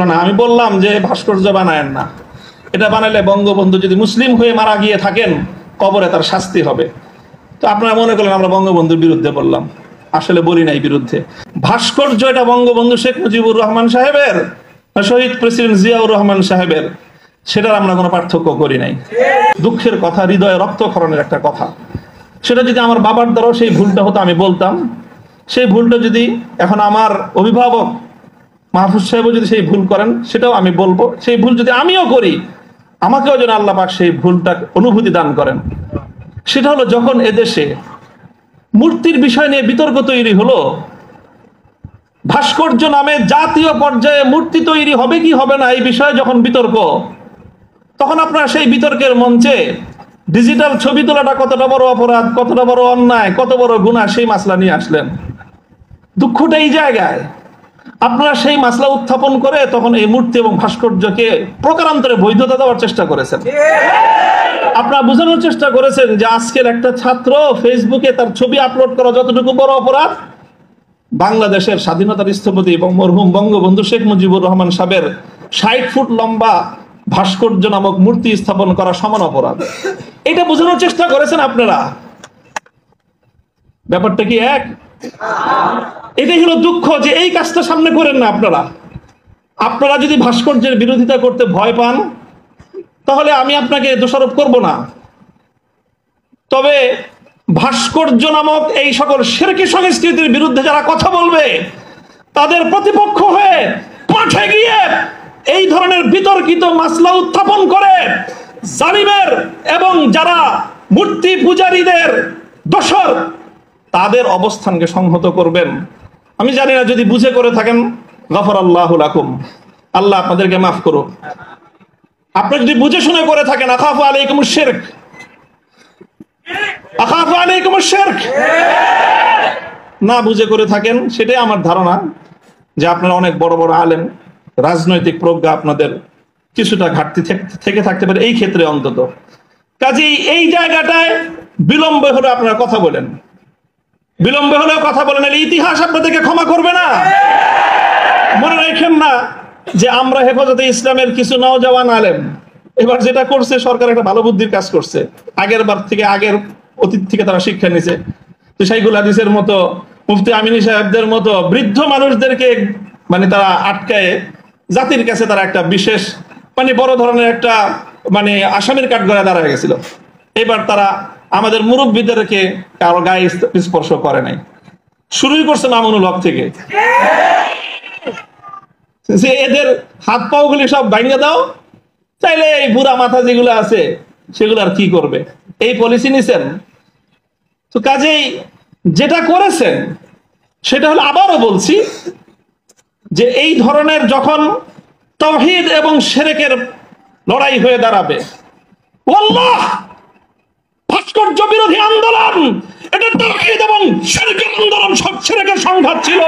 না, আমি বললাম যে ভাস্কর্য বানায়েন না, এটা বানালে বঙ্গবন্ধু যদি মুসলিম হয়ে মারা গিয়ে থাকেন কবরে তার শাস্তি হবে। তো আপনারা মনে করলেন আমরা বঙ্গবন্ধুর বিরুদ্ধে বললাম, আসলে বলি নাই বিরুদ্ধে। ভাস্কর্য এটা বঙ্গবন্ধু শেখ মুজিবুর রহমান সাহেবের, শহীদ প্রেসিডেন্ট জিয়াউর রহমান সাহেবের, সেটার আমরা কোনো পার্থক্য করি নাই। দুঃখের কথা, হৃদয়ে রক্তক্ষরণের একটা কথা। সেটা যদি আমার বাবার দ্বারাও সেই ভুলটা হতো আমি বলতাম। সেই ভুলটা যদি এখন আমার অভিভাবক মাহফুজ সাহেবও যদি সেই ভুল করেন সেটাও আমি বলবো। সেই ভুল যদি আমিও করি আমাকেও যেন আল্লাহ পাক সেই ভুলটা অনুভূতি দান করেন। সেটা হলো যখন এদেশে মূর্তির বিষয় নিয়ে বিতর্ক তৈরি হলো, ভাস্কর্য নামে জাতীয় পর্যায়ে মূর্তি তৈরি হবে কি হবে না এই বিষয়ে যখন বিতর্ক, তখন আপনারা সেই বিতর্কের মঞ্চে ডিজিটাল ছবি তোলাটা কতটা বড় অপরাধ, কতটা বড় অন্যায়, কত বড় গুনাহ সেই মাসলা নিয়ে আসলেন। দুঃখটা এই জায়গায়, আপনারা সেই মাসলা উত্থাপন করে তখন এই মূর্তি এবং ভাস্কর্যকে প্রকারান্তরে বৈধতা দেওয়ার চেষ্টা করেছেন। আপনারা বোঝানোর চেষ্টা করেছেন যে আজকের একটা ছাত্র ফেসবুকে তার ছবি আপলোড করা যতটুকু বড় অপরাধ, বাংলাদেশের স্বাধীনতার স্থপতি এবং মরহুম বঙ্গবন্ধু শেখ মুজিবুর রহমান সাহেবের ৬০ ফুট লম্বা ভাস্কর্য নামক মূর্তি স্থাপন করা সমান অপরাধ। এটা বোঝানোর চেষ্টা করেছেন আপনারা। ব্যাপারটা কি এক? এটাই হলো দুঃখ যে এই কাজটা সামনে করেন না আপনারা। আপনারা যদি ভাস্কর্যের বিরোধিতা করতে ভয় পান তাহলে আমি আপনাকে দোষারোপ করব না, তবে ভাস্কর্য নামক এই সকল শিরকি সংস্কৃতির বিরুদ্ধে যারা কথা বলবে তাদের প্রতিপক্ষ হয়ে মাঠে গিয়ে এই ধরনের বিতর্কিত মাসলা উত্থাপন করে জালিমের এবং যারা মূর্তি পূজারীদের দোসর তাদের অবস্থানকে সংহত করবেন। আমি জানি না, যদি বুঝে করে থাকেন গফরাল্লাহু লাকুম, আল্লাহ আপনাদেরকে মাফ করুক। আপনি যদি বুঝে শুনে করে থাকেন আখাফু আলাইকুমুশ শিরক, আখাফু আলাইকুমুশ শিরক, না বুঝে করে থাকেন সেটাই আমার ধারণা যে আপনারা অনেক বড় বড় আলেম, রাজনৈতিক প্রজ্ঞা আপনাদের কিছুটা ঘাটতি থেকে থাকতে পারে এই ক্ষেত্রে অন্তত। কাজেই এই জায়গাটায় বিলম্ব হলে আপনারা কথা বলেন, বিলম্ব হলেও কথা বলেন, ইতিহাস আপনাদেরকে ক্ষমা করবে না। মনে রাখেন না যে আমরা হেফাজতে ইসলামের কিছু নওজওয়ান আলেম এবার যেটা করছে, সরকার একটা ভালো বুদ্ধির কাজ করছে। আগের বার থেকে, আগের অতীত থেকে তারা শিক্ষা নিছে। তো শাইখুল হাদিসের মতো, মুফতি আমিনী সাহেবদের মতো বৃদ্ধ মানুষদেরকে মানে তারা আটকায় জাতির কাছে তারা একটা বিশেষ মানে বড় ধরনের একটা মানে আসামির কাঠগড়ায় দাঁড়ায় গেছিল। এবার তারা আমাদের মুরব্বীদেরকে কারো গায়ে স্পর্শ করে নাই। শুরুই করছে মামুনুল হক থেকে, যে এদের হাত পাও গুলি সব ভাঙিয়ে দাও, চাইলে এই বুড়া মাথা যেগুলো আছে সেগুলো আর কি করবে, এই পলিসি নিছেন। তো কাজেই যেটা করেছেন সেটা হলো, আবারও বলছি যে এই ধরনের যখন তাওহীদ এবং শিরকের লড়াই হয়ে দাঁড়াবে, আল্লাহ ভাস্কর্য বিরোধী আন্দোলন এটা তাওহীদ এবং শিরকের আন্দোলন, সব শিরকের সংঘাত ছিল।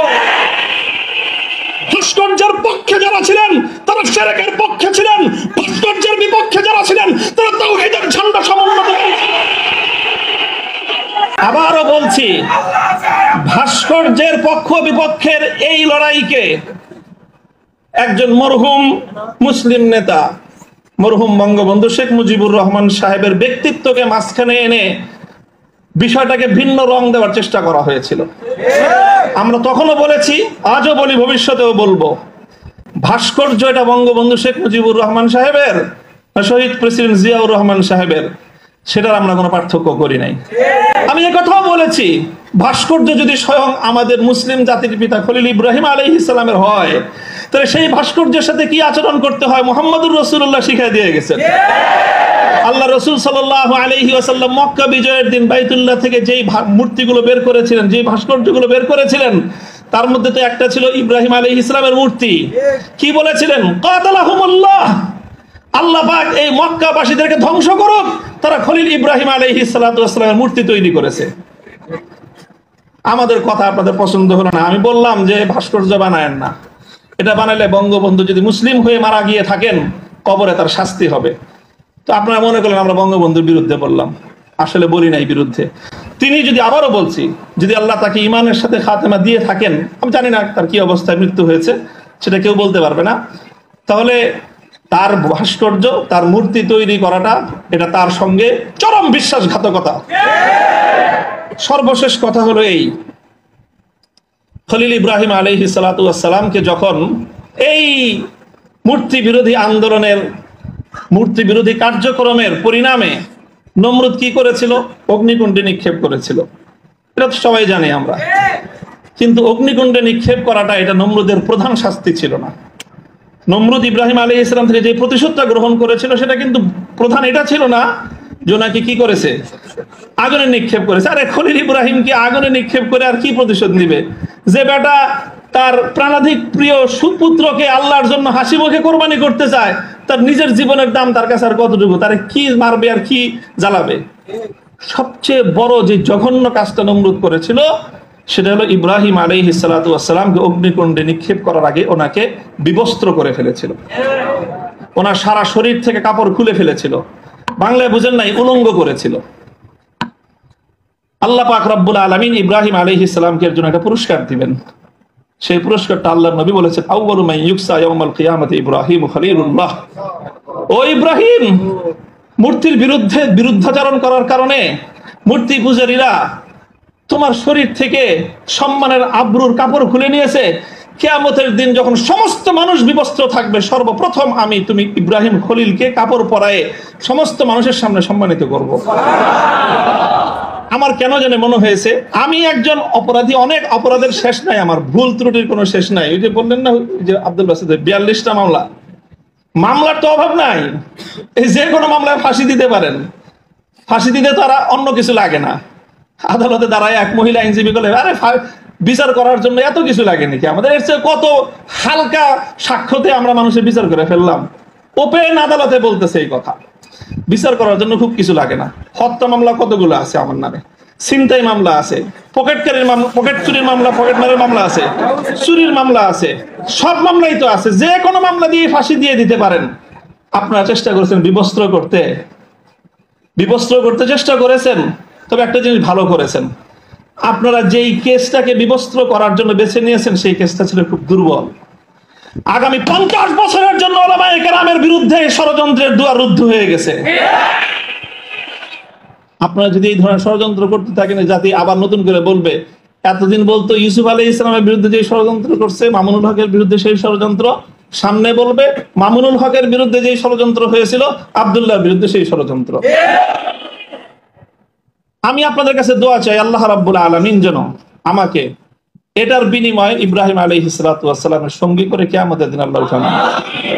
ভাস্কর্যের পক্ষে যারা ছিলেন তারা শিরকের পক্ষে ছিলেন, ভাস্কর্যের বিপক্ষে যারা ছিলেন তারা তাওহীদের ঝান্ডা সমুন্নত করেছিলেন। আবারও বলছি, ভাস্কর্যের পক্ষ বিপক্ষের এই লড়াইকে একজন মরহুম মুসলিম নেতা, মরহুম বঙ্গবন্ধু শেখ মুজিবুর রহমান সাহেবের ব্যক্তিত্বকে মাঝখানে এনে বিষয়টাকে ভিন্ন রং দেওয়ার চেষ্টা করা হয়েছিল। আমরা তখনও বলেছি, আজও বলি, ভবিষ্যতেও বলবো, ভাস্কর্য এটা বঙ্গবন্ধু শেখ মুজিবুর রহমান সাহেবের, শহীদ প্রেসিডেন্ট জিয়াউর রহমান সাহেবের, সেটার আমরা কোনো পার্থক্য করি নাই। আমি একথাও বলেছি, ভাস্কর্য যদি স্বয়ং আমাদের মুসলিম জাতির পিতা খলিল ইব্রাহিম আলাইহিস সালামের হয় তাহলে সেই ভাস্কর্যের সাথে কি আচরণ করতে হয় মুহাম্মদুর রাসূলুল্লাহ শিখিয়ে দিয়ে গেছেন। আল্লাহ রাসূল সাল্লাল্লাহু আলাইহি ওয়াসাল্লাম মক্কা বিজয়ের দিন বাইতুল্লাহ থেকে যেই মূর্তিগুলো বের করেছিলেন, যেই ভাস্কর্যগুলো বের করেছিলেন, তার মধ্যে তো একটা ছিল ইব্রাহিম আলাইহিস সালামের মূর্তি। কি বলেছিলেন? কাতালাহুমুল্লাহ, আল্লাহ পাক এই মক্কাবাসীদেরকে ধ্বংস করুক, তারা খলিল ইব্রাহিম আলাইহিস সালাতু ওয়াস সালামের মূর্তি তৈরি করেছে। আমাদের কথা আপনাদের পছন্দ হলো না, আমি বললাম যে ভাস্কর্য বানায়েন না, এটা বানালে বঙ্গবন্ধু যদি মুসলিম হয়ে মারা গিয়ে থাকেন কবরে তার শাস্তি হবে। তো আপনারা মনে করলেন আমরা বঙ্গবন্ধুর বিরুদ্ধে বললাম, আসলে বলি নাই বিরুদ্ধে। তিনি যদি, আবারও বলছি, যদি আল্লাহ তাকে ইমানের সাথে খাতেমা দিয়ে থাকেন, আমি জানি না তার কি অবস্থায় মৃত্যু হয়েছে, সেটা কেউ বলতে পারবে না, তাহলে তার ভাস্কর্য, তার মূর্তি তৈরি করাটা এটা তার সঙ্গে চরম বিশ্বাসঘাতকতা। সর্বশেষ কথা হলো এই, খলিল ইব্রাহিম আলাইহিস সালাতু ওয়াস সালামকে যখন এই মূর্তি বিরোধী আন্দোলনের, মূর্তি বিরোধী কার্যক্রমের পরিণামে নমরুদ কি করেছিল? অগ্নিকুণ্ডে নিক্ষেপ করেছিল। এটা তো সবাই জানি আমরা। কিন্তু অগ্নিকুণ্ডে নিক্ষেপ করাটা এটা নমরুদের প্রধান শাস্তি ছিল না। নমরুদ ইব্রাহিম আলাইহিস সালাম থেকে যে প্রতিশোধটা গ্রহণ করেছিল সেটা কিন্তু প্রধান এটা ছিল না যে নাকি কি করেছে, আগুনে নিক্ষেপ করেছে। আরে খলিল ইব্রাহিম কি আগুনে নিক্ষেপ করে আর কি প্রতিশোধ নিবে? যে বেটা তার প্রাণাধিক প্রিয় সুপুত্রকে আল্লাহর জন্য হাসি মুখে কোরবানি করতে চায়, তার নিজের জীবনের দাম তার কাছে আর কতটুকু? তারে কি মারবে আর কি জ্বালাবে? সবচেয়ে বড় যে জঘন্য কাজটা নমরুদ করেছিল সেটা হলো ইব্রাহিম আলাইহিস সালাতু ওয়াস সালামকে অগ্নিকুণ্ডে নিক্ষেপ করার আগে ওনাকে বিবস্ত্র করে ফেলেছিল। ওনার সারা শরীর থেকে কাপড় খুলে ফেলেছিল। বাংলায় বুঝেন নাই, উলঙ্গ করেছিল। আল্লাহ পাক রব্বুল আলামিন ইব্রাহিম আলাইহিস সালামকে এর জন্য একটা পুরস্কার দিবেন। সেই পুরস্কারটা আল্লাহর নবী বলেছেন, আউয়ালু মান ইউকসা ইয়াউমাল কিয়ামাতি ইব্রাহিম খলিলুল্লাহ। ও ইব্রাহিম, মূর্তির বিরুদ্ধাচরণ করার কারণে মূর্তি পূজারীরা তোমার শরীর থেকে সম্মানের আবরুর কাপড় খুলে নিয়েছে। কিয়ামতের দিন যখন সমস্ত মানুষ বিবস্ত্র থাকবে, সর্বপ্রথম আমি তুমি ইব্রাহিম খলিলকে কাপড় পরায়ে সমস্ত মানুষের সামনে সম্মানিত করব। আমার কেন জানে মনে হয়েছে আমি একজন অপরাধী, অনেক অপরাধের শেষ নাই, আমার ভুল ত্রুটির কোনো শেষ নাই। ওই যে বললেন না যে আব্দুল বাসিদের 42টা মামলা, মামলার তো অভাব নাই। এই যে কোনো মামলায় ফাঁসি দিতে পারেন। ফাঁসি দিতে তারা অন্য কিছু লাগে না। আদালতে দাঁড়ায় এক মহিলা আইনজীবী বলে, আরে বিচার করার জন্য এত কিছু লাগে নাকি আমাদের? এর চেয়ে কত হালকা সাক্ষ্যতে আমরা মানুষের বিচার করে ফেললাম। ওপেন আদালতে বলতেছে এই কথা, বিচার করার জন্য খুব কিছু লাগে না। হত্যা মামলা কতগুলো আছে আমার নামে, ছিনতাই মামলা আছে, পকেটকারীর মামলা, পকেট চুরির মামলা, পকেট মারের মামলা আছে, চুরির মামলা আছে, সব মামলাই তো আছে। যে কোনো মামলা দিয়ে ফাঁসি দিয়ে দিতে পারেন। আপনারা চেষ্টা করেছেন বিবস্ত্র করতে চেষ্টা করেছেন। তবে একটা জিনিস ভালো করেছেন, আপনারা যেই কেসটাকে বিবস্ত্র করার জন্য বেছে নিয়েছেন সেই কেসটা ছিল খুব দুর্বল। আগামী 50 বছরের জন্য উলামায়ে কেরামের বিরুদ্ধে ষড়যন্ত্রের দুয়ার রুদ্ধ হয়ে গেছে। আপনারা যদি এই ধরনের ষড়যন্ত্র করতে থাকেন, জাতি আবার নতুন করে বলবে, এতদিন বলতো ইউসুফ আলাইহিস সালামের বিরুদ্ধে যে ষড়যন্ত্র করছে, মামুনুল হকের বিরুদ্ধে সেই ষড়যন্ত্র, সামনে বলবে মামুনুল হকের বিরুদ্ধে যে ষড়যন্ত্র হয়েছিল, আব্দুল্লাহর বিরুদ্ধে সেই ষড়যন্ত্র। আমি আপনাদের কাছে দোয়া চাই, আল্লাহ রাব্বুল আলামিন যেন আমাকে এটার বিনিময়ে ইব্রাহিম আলাইহিস সালাতু ওয়াস সালামের সঙ্গী করে কিয়ামতের দিন আল্লাহ উঠান।